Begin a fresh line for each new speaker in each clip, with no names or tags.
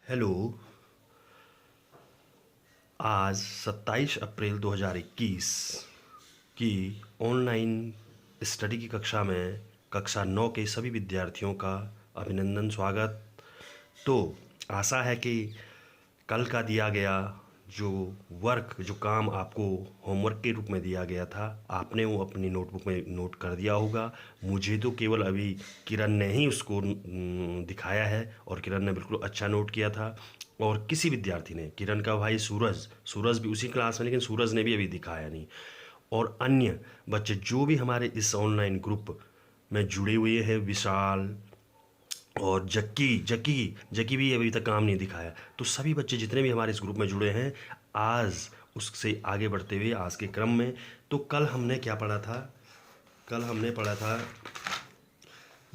Hello. आज 27 अप्रैल 2021 की online study की कक्षा में कक्षा 9 के सभी विद्यार्थियों का अभिनंदन, स्वागत। तो आशा है कि कल का दिया गया जो जो काम आपको होमवर्क के रूप में दिया गया था, आपने वो अपनी नोटबुक में नोट कर दिया होगा। मुझे तो केवल अभी किरण ने ही उसको दिखाया है और किरण ने बिल्कुल अच्छा नोट किया था। और किसी विद्यार्थी ने, किरण का भाई सूरज सूरज भी उसी क्लास में, लेकिन सूरज ने भी अभी दिखाया नहीं। और अन्य बच्चे जो भी हमारे इस ऑनलाइन ग्रुप में जुड़े हुए हैं, विशाल और जक्की जक्की जक्की भी अभी तक काम नहीं दिखाया। तो सभी बच्चे जितने भी हमारे इस ग्रुप में जुड़े हैं, आज उससे आगे बढ़ते हुए आज के क्रम में, तो कल हमने क्या पढ़ा था? कल हमने पढ़ा था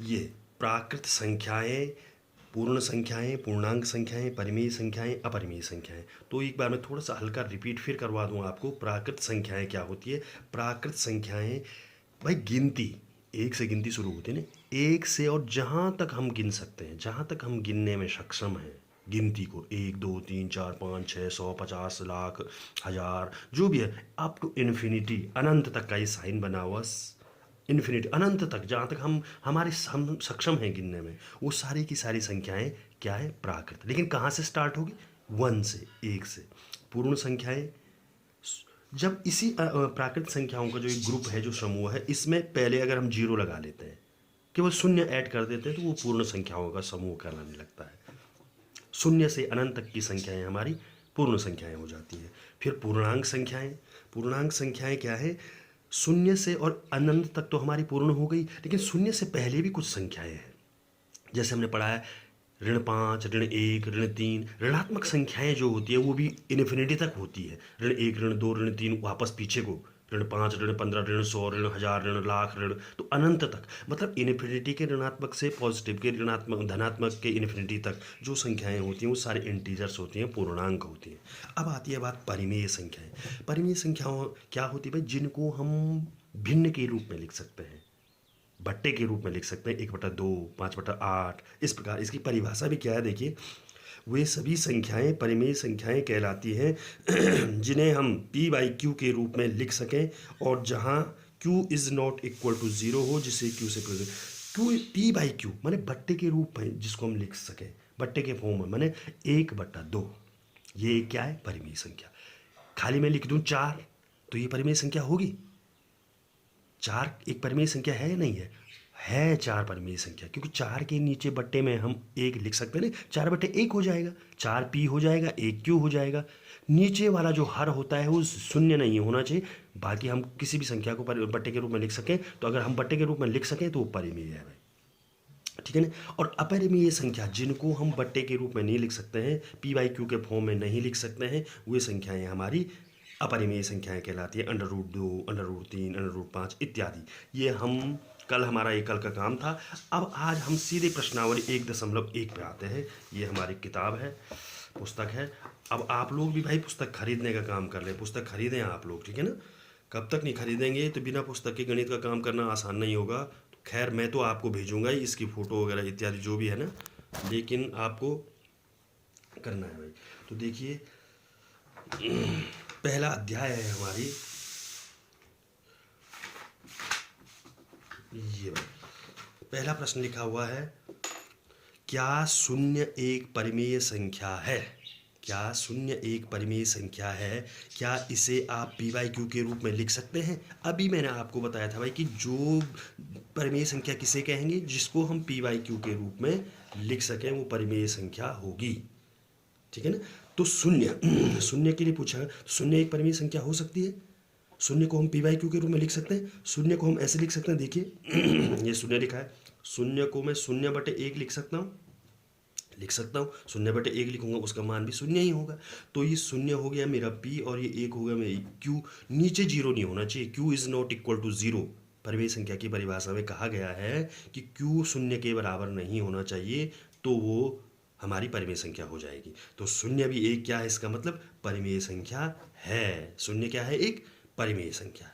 ये प्राकृत संख्याएं, पूर्ण संख्याएं, पूर्णांक संख्याएं, परिमेय संख्याएं, अपरिमेय संख्याएं। तो एक बार मैं थोड़ा सा हल्का रिपीट फिर करवा दूं आपको। प्राकृत संख्याएं क्या होती है? प्राकृत संख्याएं भाई गिनती, एक से गिनती शुरू होती है ना, एक से, और जहाँ तक हम गिन सकते हैं, जहाँ तक हम गिनने में सक्षम हैं गिनती को, 1 2 3 4 5 6 100 50 लाख, हजार, जो भी है, अप टू इन्फिनिटी, अनंत तक का ये साइन बना हुआ, इन्फिनिटी, अनंत तक, जहाँ तक हम सक्षम हैं गिनने में, वो सारी की सारी संख्याएं क्या है? प्राकृत। लेकिन कहाँ से स्टार्ट होगी? वन से, एक से। पूर्ण संख्याएं, जब इसी प्राकृत संख्याओं का जो एक ग्रुप है, जो समूह है, इसमें पहले अगर हम जीरो लगा लेते हैं, केवल शून्य ऐड कर देते हैं, तो वो पूर्ण संख्याओं का समूह कहलाने लगता है। शून्य से अनंत तक की संख्याएं हमारी पूर्ण संख्याएं हो जाती हैं। फिर पूर्णांक संख्याएं, पूर्णांक संख्याएं क्या है? शून्य से और अनंत तक तो हमारी पूर्ण हो गई, लेकिन शून्य से पहले भी कुछ संख्याएं हैं। जैसे हमने पढ़ा है, ऋण 5, ऋण 1, ऋण 3, ऋणात्मक संख्याएं जो होती है वो भी इन्फिनिटी तक होती है। ऋण 1, ऋण 2, ऋण 3, वापस पीछे को, ऋण 5, ऋण 15, ऋण 100, ऋण 1000, ऋण लाख, ऋण, तो अनंत तक, मतलब इन्फिनिटी के ऋणात्मक से पॉजिटिव के ऋणात्मक, धनात्मक के इन्फिनिटी तक जो संख्याएं होती हैं वो सारे इंटीजर्स होती हैं, पूर्णांक होती हैं। अब आती है बात परिमेय संख्याएं। परिमेय संख्याओं क्या होती है भाई? जिनको हम भिन्न के रूप में लिख सकते हैं, बट्टे के रूप में लिख सकते हैं, 1/2, 5/8, इस प्रकार। इसकी परिभाषा भी क्या है देखिए, वे सभी संख्याएं परिमेय संख्याएं कहलाती हैं जिन्हें हम p/q के रूप में लिख सकें, और जहां q is not equal to zero हो, जिसे q से क्यू, p/q माने बट्टे के रूप में जिसको हम लिख सकें, बट्टे के फॉर्म में, माने 1/2, ये क्या है? परिमेय संख्या। खाली मैं लिख दूं 4, तो ये परिमेय संख्या होगी? 4 एक परिमेय संख्या है या नहीं है? है 4 परिमेय संख्या, क्योंकि 4 के नीचे बट्टे में हम 1 लिख सकते हैं ना, 4/1 हो जाएगा, 4p हो जाएगा, 1q हो जाएगा। नीचे वाला जो हर होता है वो शून्य नहीं होना चाहिए। बाकी हम किसी भी संख्या को बट्टे के रूप में लिख सकें, तो अगर हम बट्टे के रूप में लिख सकें तो वो परिमेय है भाई, ठीक है ना। और अपरिमेय संख्या, जिनको हम बट्टे के रूप में नहीं लिख सकते हैं, p/q के फॉर्म में नहीं लिख सकते हैं, वे संख्याएं हमारी अपरिमेय संख्याएं कहलाती है। √2, √3, √5 इत्यादि। ये हम कल, हमारा ये कल का काम था। अब आज हम सीधे प्रश्नावली 1.1 पे आते हैं। ये हमारी किताब है, पुस्तक है। अब आप लोग भी भाई पुस्तक खरीदने का काम कर लें, पुस्तक खरीदें आप लोग, ठीक है ना। कब तक नहीं खरीदेंगे? तो बिना पुस्तक के गणित का काम करना आसान नहीं होगा। तो खैर, मैं तो आपको भेजूंगा ही इसकी फ़ोटो वगैरह इत्यादि जो भी है ना, लेकिन आपको करना है भाई। तो देखिए, पहला अध्याय है हमारी, ये पहला प्रश्न लिखा हुआ है, क्या शून्य एक परिमेय संख्या है? क्या शून्य एक परिमेय संख्या है? क्या इसे आप p/q के रूप में लिख सकते हैं? अभी मैंने आपको बताया था भाई कि जो परिमेय संख्या किसे कहेंगे, जिसको हम p/q के रूप में लिख सकें, वो परिमेय संख्या होगी, ठीक है ना। तो शून्य शून्य के लिए पूछा, शून्य एक परिमेय संख्या हो सकती है। शून्य को हम p/q के रूप में लिख सकते हैं। शून्य को हम ऐसे लिख सकते हैं, देखिए ये शून्य लिखा है, शून्य को मैं 0/1 लिख सकता हूँ, 0/1 लिखूंगा, उसका मान भी शून्य ही होगा। तो ये शून्य हो गया मेरा p, और ये 1 हो गया मेरी q। नीचे जीरो नहीं होना चाहिए, q is not equal to zero. परिमेय संख्या की परिभाषा में कहा गया है कि q शून्य के बराबर नहीं होना चाहिए, तो वो हमारी परिमेय संख्या हो जाएगी। तो शून्य भी एक क्या है? इसका मतलब परिमेय संख्या है। शून्य क्या है? एक परिमेय संख्या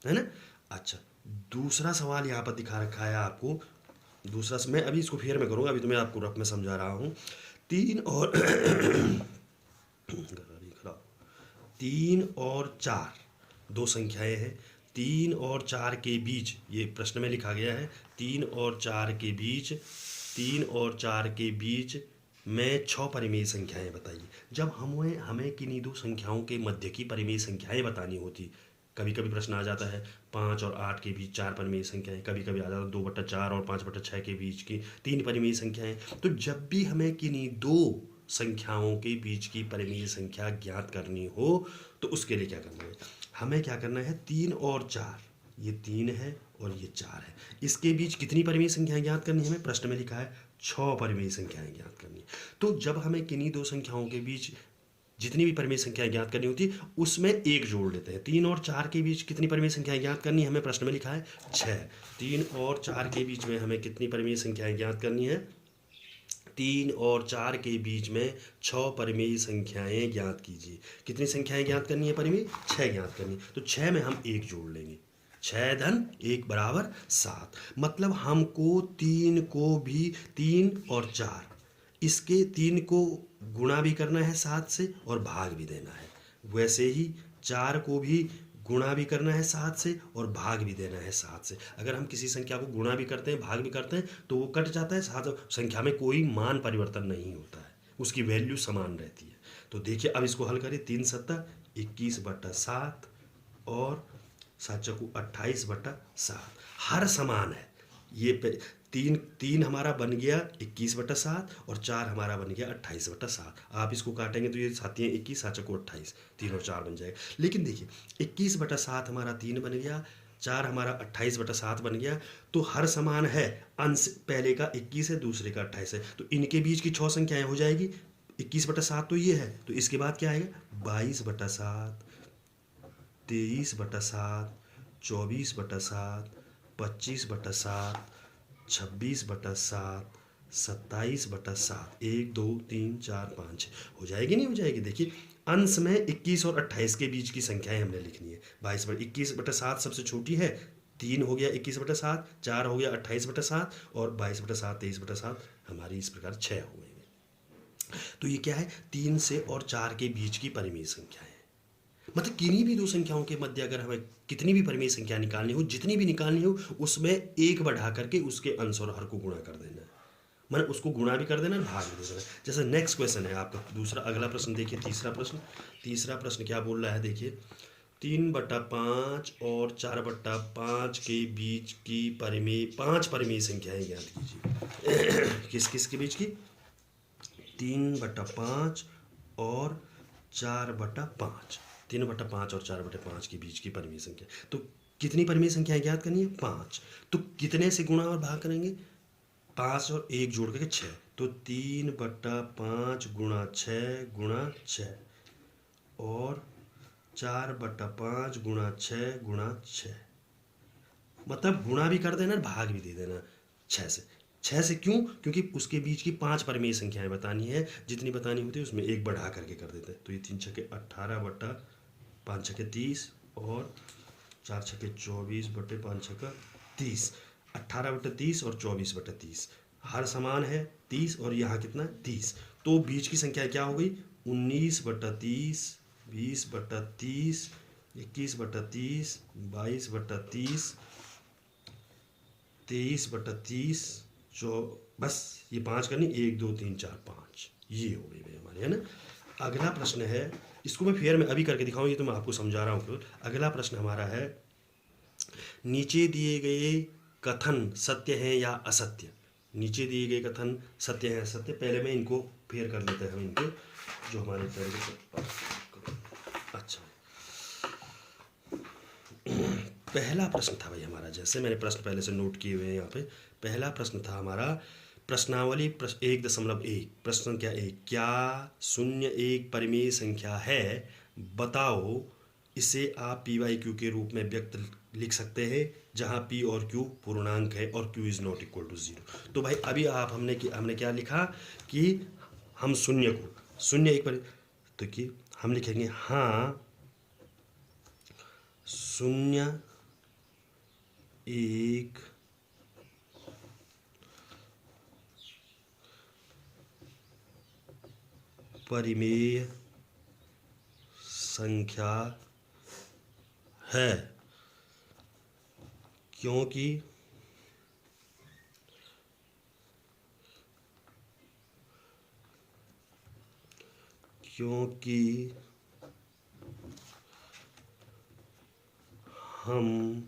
है ना। अच्छा, दूसरा सवाल यहाँ पर दिखा रखा है आपको, दूसरा मैं अभी इसको फेयर में करूँगा, अभी तो मैं आपको रफ में समझा रहा हूँ। 3 और 4 दो संख्याएं हैं। 3 और 4 के बीच, ये प्रश्न में लिखा गया है, 3 और 4 के बीच, 3 और 4 के बीच में 6 परिमेय संख्याएं बताइए। जब हमें किन्हीं दो संख्याओं के मध्य की परिमेय संख्याएं बतानी होती, कभी कभी प्रश्न आ जाता है 5 और 8 के बीच 4 परिमेय संख्याएं, कभी कभी आ जाता है 2/4 और 5/6 के बीच की 3 परिमेय संख्याएं। तो जब भी हमें किन्हीं दो संख्याओं के बीच की परिमेय संख्या ज्ञात करनी हो तो उसके लिए क्या करना है, हमें क्या करना है, 3 और 4, ये 3 है और ये 4 है, इसके बीच कितनी परिमेय संख्याएं ज्ञात करनी है, हमें प्रश्न में लिखा है 6 परिमेय संख्याएं ज्ञात करनी है। तो जब हमें किन्हीं दो संख्याओं के बीच जितनी भी परिमेय संख्याएं ज्ञात करनी होती उसमें एक जोड़ लेते हैं। 3 और 4 के बीच कितनी परिमेय संख्याएं ज्ञात करनी है, हमें प्रश्न में लिखा है 6। 3 और 4 के बीच में हमें कितनी परिमेय संख्याएं ज्ञात करनी है, 3 और 4 के बीच में 6 परिमेय संख्याएं ज्ञात कीजिए। कितनी संख्याएं ज्ञात करनी है परिमेय, 6 ज्ञात करनी है। तो 6 में हम 1 जोड़ लेंगे, 6 धन 1 बराबर 7। मतलब हमको 3 को भी, 3 और 4, इसके 3 को गुणा भी करना है 7 से और भाग भी देना है। वैसे ही 4 को भी गुणा भी करना है 7 से और भाग भी देना है 7 से। अगर हम किसी संख्या को गुणा भी करते हैं, भाग भी करते हैं, तो वो कट जाता है, साथ संख्या में कोई मान परिवर्तन नहीं होता है, उसकी वैल्यू समान रहती है। तो देखिए अब इसको हल करें, 3 सत्ता 21/7 और 7 चौकू 28/7, हर समान है। ये 3 हमारा बन गया 21/7 और 4 हमारा बन गया 28/7। आप इसको काटेंगे तो ये साथी हैं 21, 7 चौको 28, 3 और 4 बन जाएगा। लेकिन देखिए 21/7 हमारा 3 बन गया, 4 हमारा 28/7 बन गया, तो हर समान है। अंश पहले का 21 है, दूसरे का 28 है, तो इनके बीच की 6 संख्याएं हो जाएगी। 21/7 तो ये है, तो इसके बाद क्या आएगा, 22/7, 23/7, 24/7, 25/7, 26/7, 27/7, 1 2 3 4 5 हो जाएगी, नहीं हो जाएगी। देखिए अंश में 21 और 28 के बीच की संख्याएं हमने लिखनी है। 21/7 सबसे छोटी है, 3 हो गया 21/7, 4 हो गया 28/7 और 22/7, 23/7 हमारी इस प्रकार 6 हो गई। तो ये क्या है, 3 से और 4 के बीच की परिमेय संख्या है। मतलब किन्हीं भी दो संख्याओं के मध्य अगर हमें कितनी भी परिमेय संख्या निकालनी हो, जितनी भी निकालनी हो, उसमें एक बढ़ा करके उसके अंश और हर को गुणा कर देना है। मतलब उसको गुणा भी कर देना, भाग भी दे देना। जैसे नेक्स्ट क्वेश्चन है आपका दूसरा, अगला प्रश्न देखिए, तीसरा प्रश्न क्या बोल रहा है, देखिए 3/5 और 4/5 के बीच की परिमेय 5 परिमेय संख्याएं ज्ञात कीजिए। किस किस के बीच की, 3/5 और 4/5, 3/5 और 4/5 के बीच की परिमेय संख्या। तो कितनी परिमेय संख्याएं ज्ञात करनी है, 5। तो कितने से गुणा और भाग करेंगे, 5 और 1 जोड़ करके 6। तो 3/5 गुणा 6 गुणा 6 और 4/5 गुणा 6 गुणा 6। मतलब गुणा भी कर देना, भाग भी दे देना 6 से क्यों, क्योंकि उसके बीच की 5 परिमेय संख्याएं बतानी है, जितनी बतानी होती है उसमें एक बढ़ा करके कर देते हैं। तो ये 3 छक्के 18 बट्टा 5 छक्के 30 और 4 छक्के 24 बट्टे 5 छक्का 30, 18/30 और 24/30 हर समान है 30 और यहाँ कितना 30। तो बीच की संख्या क्या हो गई, 19/30, 20/30, 21/30, 22/30, 23/30, बस ये 5 करनी, 1 2 3 4 5, ये हो गई भाई हमारे, है ना। अगला प्रश्न है, इसको मैं फेयर में अभी करके दिखाऊँ, ये तो मैं आपको समझा रहा हूँ केवल। अगला प्रश्न हमारा है, नीचे दिए गए कथन सत्य हैं या असत्य। नीचे दिए गए कथन सत्य हैं असत्य। पहले मैं इनको फेयर कर लेते हैं, हम इनको जो हमारे अच्छा। पहला प्रश्न था भाई हमारा, जैसे मैंने प्रश्न पहले से नोट किए हुए हैं यहाँ पे। पहला प्रश्न था हमारा, प्रश्नावली 1.1, प्रश्न संख्या 1, क्या 0 एक परिमेय संख्या है, बताओ। इसे आप PYQ के रूप में व्यक्त लिख सकते हैं, जहाँ P और Q पूर्णांक है और Q is not equal to 0। तो भाई अभी आप हमने क्या लिखा कि हम शून्य एक पर, तो कि हम लिखेंगे हाँ 0 एक परिमेय संख्या है, क्योंकि हम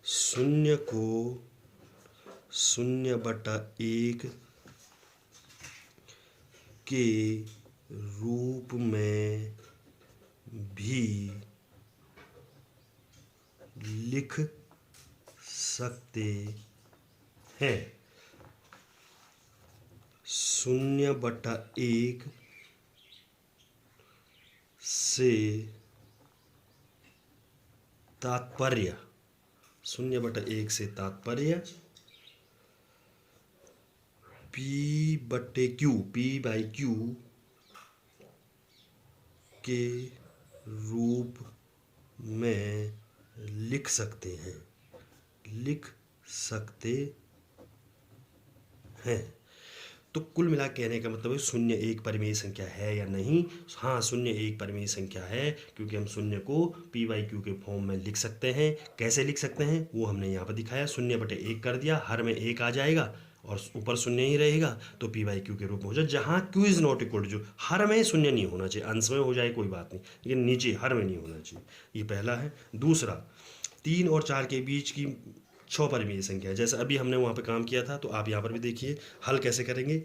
शून्य को 0/1 के रूप में भी लिख सकते हैं। 0/1 से तात्पर्य 0/1 से तात्पर्य P/Q के रूप में लिख सकते हैं। तो कुल मिला कहने का मतलब है शून्य एक परिमेय संख्या है या नहीं। हाँ, शून्य एक परिमेय संख्या है, क्योंकि हम शून्य को P/Q के फॉर्म में लिख सकते हैं। कैसे लिख सकते हैं वो हमने यहाँ पर दिखाया। 0/1 कर दिया, हर में 1 आ जाएगा और ऊपर शून्य ही रहेगा, तो P/Q के रूप में हो जाए। जहाँ Q is not equal to, जो हर में शून्य नहीं होना चाहिए, अंश में हो जाए कोई बात नहीं, लेकिन नीचे हर में नहीं होना चाहिए। ये पहला है। दूसरा, 3 और 4 के बीच की 6 परिमेय संख्या है। जैसे अभी हमने वहाँ पे काम किया था, तो आप यहाँ पर भी देखिए हल कैसे करेंगे।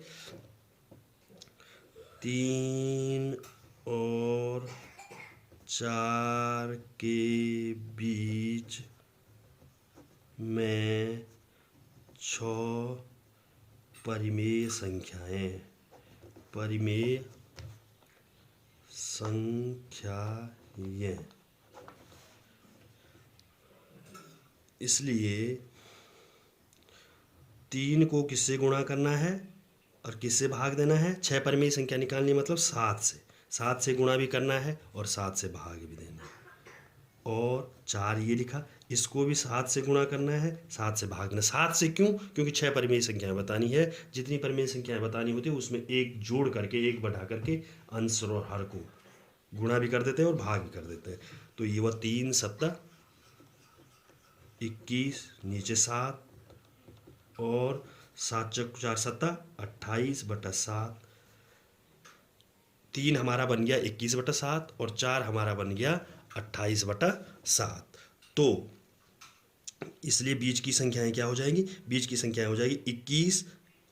3 और 4 के बीच में 6 परिमेय संख्याएं इसलिए 3 को किससे गुणा करना है और किससे भाग देना है। 6 परिमेय संख्या निकालनी है, मतलब 7 से गुणा भी करना है और 7 से भाग भी देना है। और 4 ये लिखा, इसको भी 7 से गुणा करना है, 7 से भाग देना। 7 से क्यों? क्योंकि 6 परिमेय संख्याएं बतानी है। जितनी परिमेय संख्याएं बतानी होती है उसमें एक जोड़ करके, एक बढ़ा करके अंश और हर को गुणा भी कर देते हैं और भाग भी कर देते हैं। तो ये हुआ 3 7 21, नीचे 7 और 7 चौक 4 7 28/7। 3 हमारा बन गया 21/7 और 4 हमारा बन गया 28/7। तो इसलिए बीच की संख्याएं क्या हो जाएगी? बीच की संख्याएं हो जाएगी 21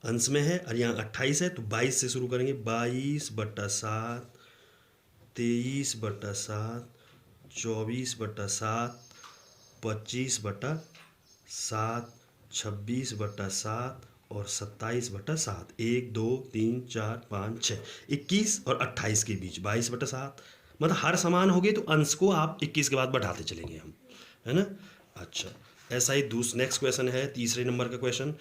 अंश में है और यहाँ 28 है, तो 22 से शुरू करेंगे। 22/7, 23/7, 24/7, 25/7, 26/7 और 27/7। 1 2 3 4 5 6, 21 और 28 के बीच 22/7। मतलब हर समान हो गए तो अंश को आप 21 के बाद बढ़ाते चलेंगे हम, है ना। अच्छा, ऐसा ही नेक्स्ट क्वेश्चन है, तीसरे नंबर का क्वेश्चन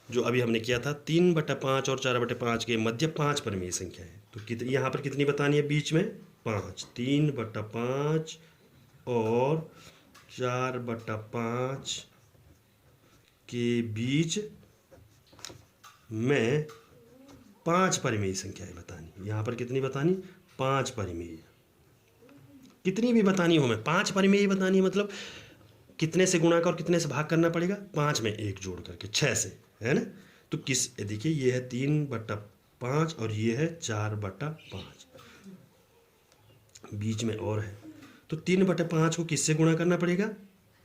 जो अभी हमने किया था। 3/5 और 4/5 के मध्य 5 परिमेय संख्या है। तो कितनी यहाँ पर कितनी बतानी है? बीच में 5। 3/5 और 4/5 के बीच में 5 परिमेय संख्याएं बतानी। यहाँ पर कितनी बतानी? 5 परिमेय। कितनी भी बतानी हो, मैं 5 परिमेय बतानी है, मतलब कितने से गुणा कर और कितने से भाग करना पड़ेगा? 5 में 1 जोड़ करके 6 से, है ना। तो देखिए ये है 3/5 और ये है 4/5, बीच में और है। तो 3/5 को किससे गुणा करना पड़ेगा?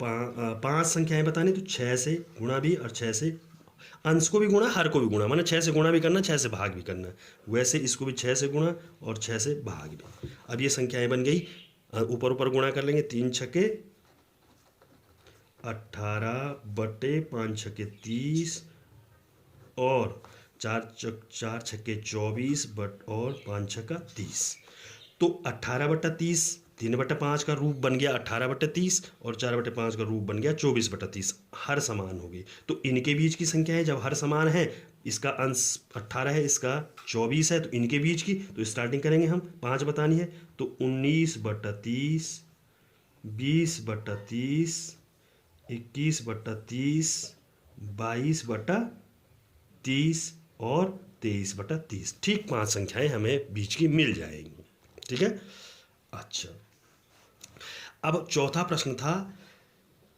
5 संख्याएं बतानी, तो 6 से गुणा भी और 6 से अंश को भी गुणा, हर को भी गुणा, माने 6 से गुणा भी करना, 6 से भाग भी करना। वैसे इसको भी 6 से गुणा और 6 से भाग भी। अब ये संख्याएं बन गई, ऊपर ऊपर गुणा कर लेंगे। 3 छक्के 18 बटे 5 छक्के 30 और 4 छक्के 24 और 5 छक्का 30। तो 18/30, 3/5 का रूप बन गया 18/30 और 4/5 का रूप बन गया 24/30। हर समान हो गई। तो इनके बीच की संख्या है, जब हर समान है, इसका अंश 18 है, इसका 24 है, तो इनके बीच की तो स्टार्टिंग करेंगे हम। 5 बतानी है, तो 19/30, 20/30, 21/30, 22/30, 30 और 23/30, ठीक 5 संख्याएं हमें बीच की मिल जाएंगी। ठीक है। अच्छा, अब चौथा प्रश्न था,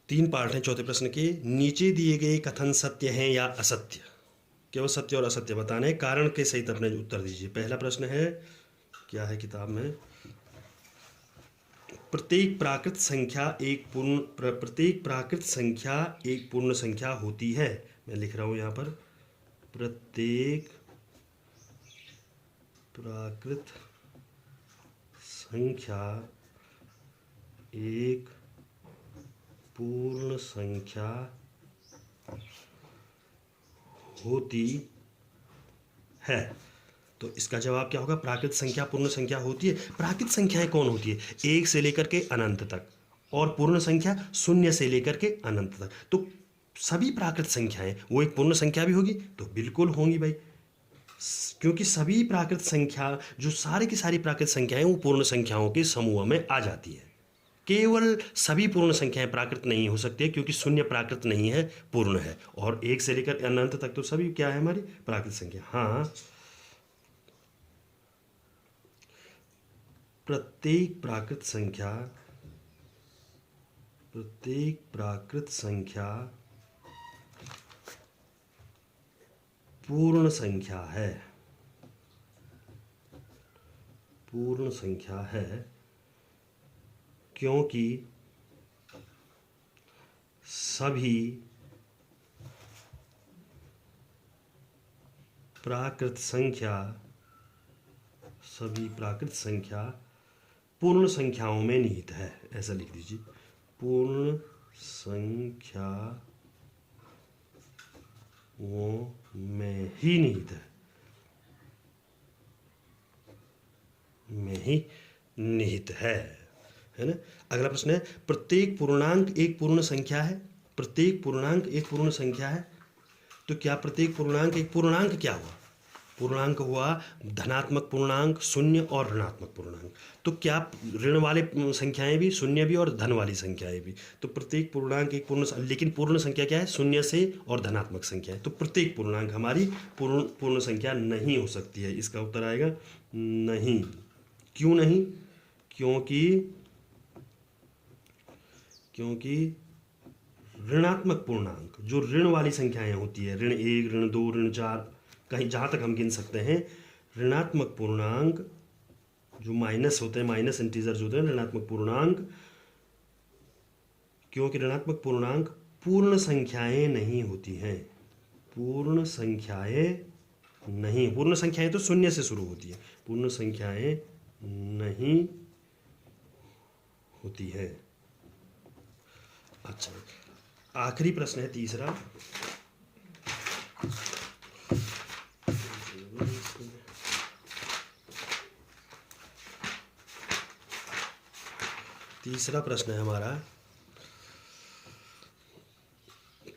3 पार्ट हैं चौथे प्रश्न के। नीचे दिए गए कथन सत्य हैं या असत्य? केवल सत्य और असत्य बताने, कारण के सहित अपने उत्तर दीजिए। पहला प्रश्न है, क्या है किताब में, प्रत्येक प्राकृत संख्या एक पूर्ण संख्या होती है। मैं लिख रहा हूं यहां पर, प्रत्येक प्राकृत संख्या एक पूर्ण संख्या होती है। तो इसका जवाब क्या होगा? प्राकृत संख्या पूर्ण संख्या होती है। प्राकृत संख्याएं कौन होती है? 1 से लेकर के अनंत तक, और पूर्ण संख्या 0 से लेकर के अनंत तक। तो सभी प्राकृत संख्याएं वो एक पूर्ण संख्या भी होगी? तो बिल्कुल होंगी भाई, क्योंकि सभी प्राकृत संख्या, जो सारी की सारी प्राकृत संख्याएं वो पूर्ण संख्याओं के समूह में आ जाती है। केवल सभी पूर्ण संख्याएं प्राकृत नहीं हो सकती है, क्योंकि 0 प्राकृत नहीं है, पूर्ण है। और 1 से लेकर अनंत तक तो सभी क्या है? हमारी प्राकृत संख्या। हाँ, प्रत्येक प्राकृत संख्या पूर्ण संख्या है, पूर्ण संख्या है, क्योंकि सभी प्राकृत संख्या पूर्ण संख्याओं में निहित है। ऐसा लिख दीजिए, पूर्ण संख्याओं में ही निहित है, है ना। अगला प्रश्न है, प्रत्येक पूर्णांक एक पूर्ण संख्या है। प्रत्येक पूर्णांक एक पूर्ण संख्या है, तो क्या प्रत्येक पूर्णांक एक पूर्णांक क्या हुआ? पूर्णांक हुआ धनात्मक पूर्णांक, शून्य और ऋणात्मक पूर्णांक। तो क्या ऋण वाले संख्याएं भी, शून्य भी और धन वाली संख्याएं भी? तो प्रत्येक पूर्णांक एक लेकिन पूर्ण संख्या क्या है? शून्य से और धनात्मक संख्या है। तो प्रत्येक पूर्णांक हमारी पूर्ण संख्या नहीं हो सकती है। इसका उत्तर आएगा नहीं। क्यों नहीं? क्योंकि ऋणात्मक पूर्णांक, जो ऋण वाली संख्याएं होती है, ऋण 1, ऋण 2, ऋण 4, कहीं जहाँ तक हम गिन सकते हैं, ऋणात्मक पूर्णांक जो माइनस होते हैं, माइनस इंटीजर्स होते हैं, ऋणात्मक पूर्णांक, क्योंकि ऋणात्मक पूर्णांक पूर्ण संख्याएं नहीं होती हैं। पूर्ण संख्याएं तो 0 से शुरू होती है, पूर्ण संख्याएं नहीं होती है। अच्छा, आखिरी प्रश्न है तीसरा। तीसरा प्रश्न है हमारा,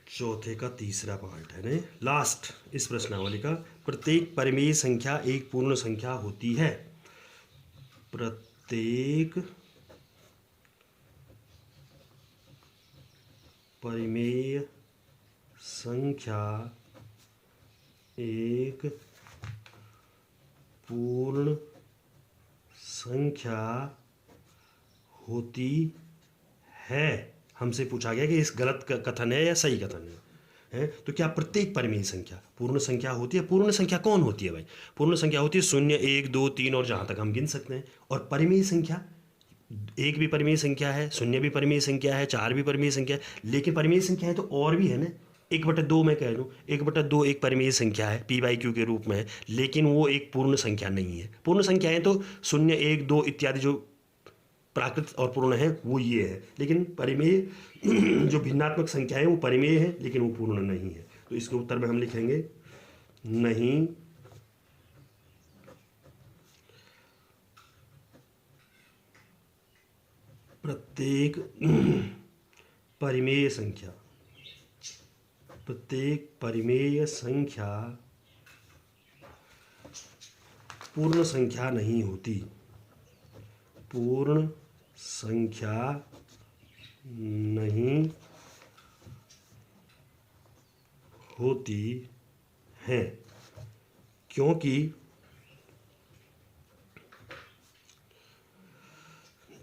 चौथे का तीसरा पार्ट है ना, लास्ट इस प्रश्नावली का। प्रत्येक परिमेय संख्या एक पूर्ण संख्या होती है। प्रत्येक परिमेय संख्या एक पूर्ण संख्या होती है। हमसे पूछा गया कि इस गलत कथन है या सही कथन है? तो क्या प्रत्येक परिमेय संख्या पूर्ण संख्या होती है? पूर्ण संख्या कौन होती है भाई? पूर्ण संख्या होती है 0, 1, 2, 3 और जहाँ तक हम गिन सकते हैं। और परिमेय संख्या, 1 भी परिमेय संख्या है, 0 भी परिमेय संख्या है, 4 भी परिमेय संख्या है। लेकिन परिमेय संख्या है तो और भी है ना, 1/2 मैं कह दूँ, 1/2 एक परिमेय संख्या है, p/q के रूप में है, लेकिन वो एक पूर्ण संख्या नहीं है। पूर्ण संख्याएं तो 0, 1, 2 इत्यादि जो प्राकृत और पूर्ण है वो ये है, लेकिन परिमेय जो भिन्नात्मक संख्या है वो परिमेय है, लेकिन वो पूर्ण नहीं है। तो इसके उत्तर में हम लिखेंगे नहीं। प्रत्येक परिमेय संख्या पूर्ण संख्या नहीं होती। पूर्ण संख्या नहीं होती हैं, क्योंकि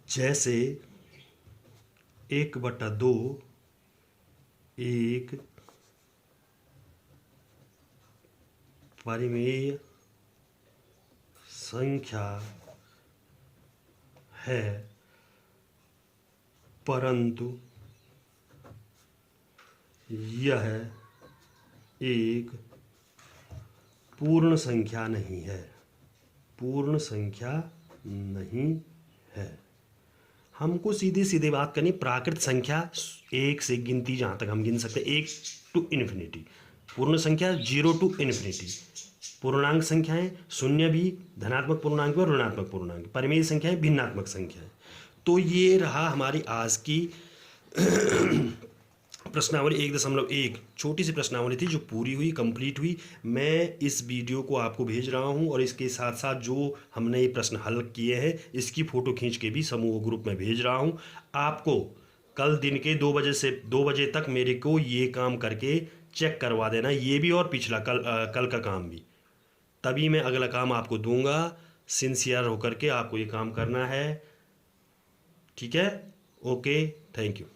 जैसे 1/2 एक परिमेय संख्या है, परंतु यह एक पूर्ण संख्या नहीं है, पूर्ण संख्या नहीं है। हमको सीधे सीधे बात करनी, प्राकृत संख्या एक से गिनती जहाँ तक हम गिन सकते हैं, 1 टू इन्फिनिटी। पूर्ण संख्या 0 टू इन्फिनिटी। पूर्णांक संख्याएं शून्य भी, धनात्मक पूर्णांक भी और ऋणात्मक पूर्णांक। परिमेय संख्याएं भिन्नात्मक संख्याएं। तो ये रहा हमारी आज की प्रश्नावली 1.1, छोटी सी प्रश्नावली थी जो पूरी हुई, कंप्लीट हुई। मैं इस वीडियो को आपको भेज रहा हूं और इसके साथ साथ जो हमने ये प्रश्न हल किए हैं इसकी फ़ोटो खींच के भी समूह ग्रुप में भेज रहा हूं। आपको कल दिन के 2 बजे से 2 बजे तक मेरे को ये काम करके चेक करवा देना, ये भी और पिछला कल का काम भी, तभी मैं अगला काम आपको दूंगा। सिंसियर होकर के आपको ये काम करना है, ठीक है? Okay, thank you.